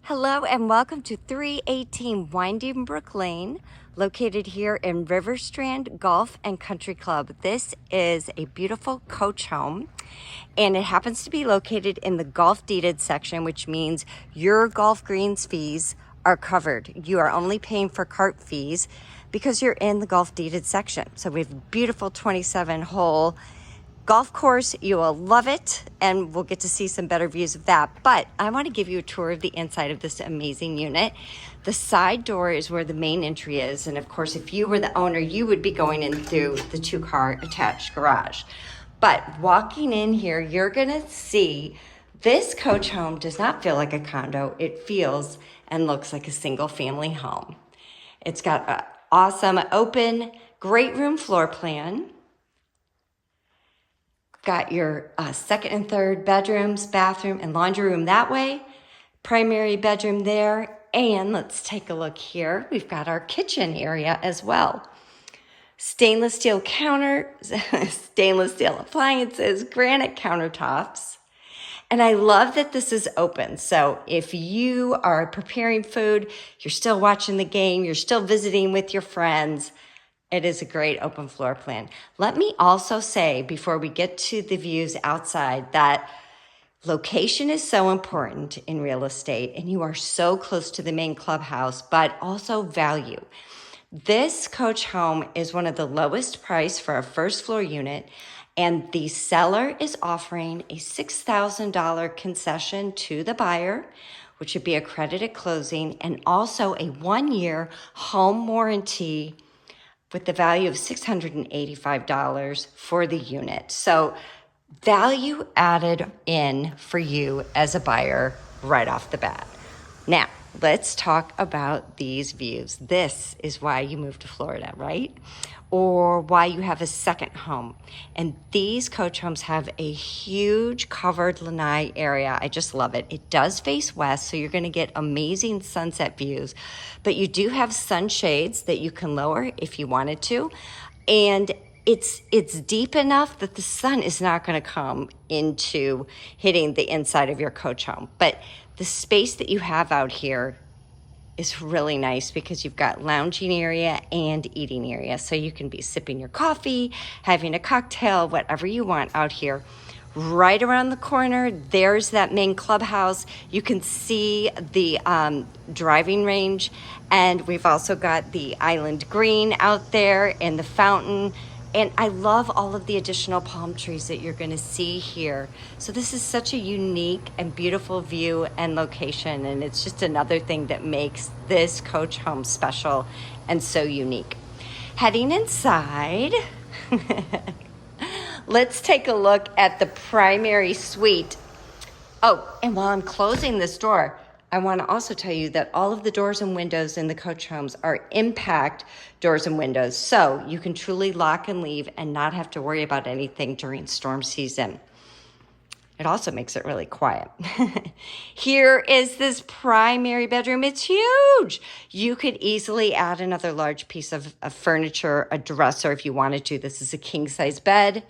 Hello and welcome to 318 Winding Brook Lane, located here in Riverstrand Golf and Country Club. This is a beautiful coach home, and it happens to be located in the golf deeded section, which means your golf greens fees are covered. You are only paying for cart fees because you're in the golf deeded section. So we have a beautiful 27-hole golf course. You will love it, and we'll get to see some better views of that. But I want to give you a tour of the inside of this amazing unit. The side door is where the main entry is, and of course, if you were the owner, you would be going in through the two-car attached garage. But walking in here, you're gonna see this coach home does not feel like a condo. It feels and looks like a single family home. It's got an awesome open, great room floor plan. Got your second and third bedrooms, bathroom, and laundry room that way. Primary bedroom there. And let's take a look here. We've got our kitchen area as well. Stainless steel counter, stainless steel appliances, granite countertops. And I love that this is open. So if you are preparing food, you're still watching the game, you're still visiting with your friends, it is a great open floor plan. Let me also say, before we get to the views outside, that location is so important in real estate, and you are so close to the main clubhouse, but also value. This coach home is one of the lowest price for a first floor unit, and the seller is offering a $6,000 concession to the buyer, which would be a credit at closing, and also a 1-year home warranty with the value of $685 for the unit. So value added in for you as a buyer right off the bat. Now, let's talk about these views. This is why you moved to Florida, right? Or why you have a second home. And these coach homes have a huge covered lanai area. I just love it. It does face west, so you're going to get amazing sunset views. But you do have sunshades that you can lower if you wanted to. And it's deep enough that the sun is not going to come into hitting the inside of your coach home. But the space that you have out here is really nice because you've got lounging area and eating area. So you can be sipping your coffee, having a cocktail, whatever you want out here. Right around the corner, there's that main clubhouse. You can see the driving range, and we've also got the island green out there and the fountain. And I love all of the additional palm trees that you're gonna see here. So this is such a unique and beautiful view and location, and it's just another thing that makes this coach home special and so unique. Heading inside, let's take a look at the primary suite. Oh, and while I'm closing this door, I want to also tell you that all of the doors and windows in the coach homes are impact doors and windows, so you can truly lock and leave and not have to worry about anything during storm season. It also makes it really quiet. Here is this primary bedroom. It's huge. You could easily add another large piece of furniture, a dresser if you wanted to. This is a king-size bed,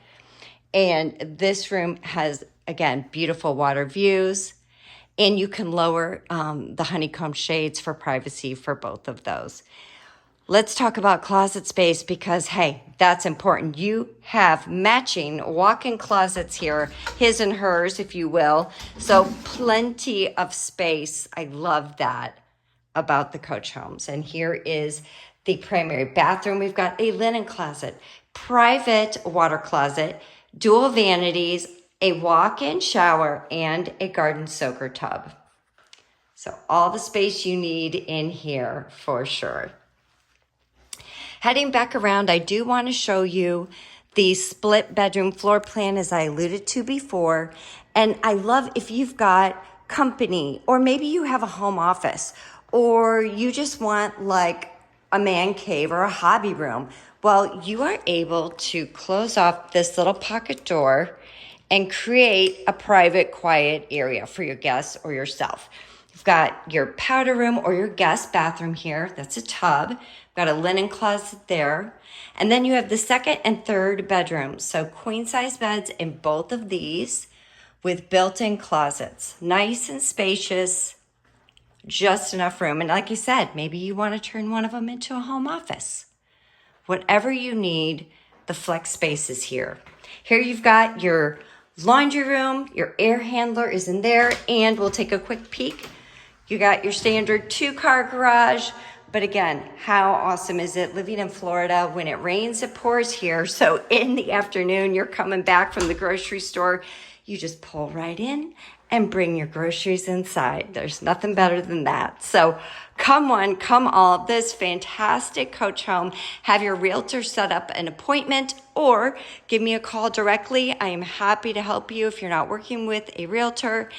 and this room has, again, beautiful water views. And you can lower the honeycomb shades for privacy for both of those. Let's talk about closet space because, hey, that's important. You have matching walk-in closets here, his and hers, if you will. So plenty of space. I love that about the coach homes. And here is the primary bathroom. We've got a linen closet, private water closet, dual vanities, a walk-in shower, and a garden soaker tub. So all the space you need in here for sure. Heading back around, I do want to show you the split bedroom floor plan as I alluded to before. And I love if you've got company, or maybe you have a home office, or you just want like a man cave or a hobby room. Well, you are able to close off this little pocket door and create a private, quiet area for your guests or yourself. You've got your powder room or your guest bathroom here. That's a tub. You've got a linen closet there. And then you have the second and third bedrooms. So queen size beds in both of these with built-in closets. Nice and spacious, just enough room. And like you said, maybe you want to turn one of them into a home office. Whatever you need, the flex space is here. Here you've got your laundry room, your air handler is in there, and we'll take a quick peek. You got your standard 2-car garage. But again, how awesome is it living in Florida? When it rains, it pours here. So in the afternoon, you're coming back from the grocery store, you just pull right in and bring your groceries inside. There's nothing better than that. So come one, come all, this fantastic coach home. Have your realtor set up an appointment or give me a call directly. I am happy to help you if you're not working with a realtor.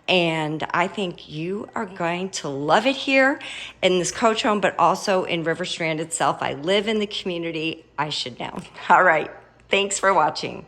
And I think you are going to love it here in this coach home, but also in River Strand itself. I live in the community. I should know. All right. Thanks for watching.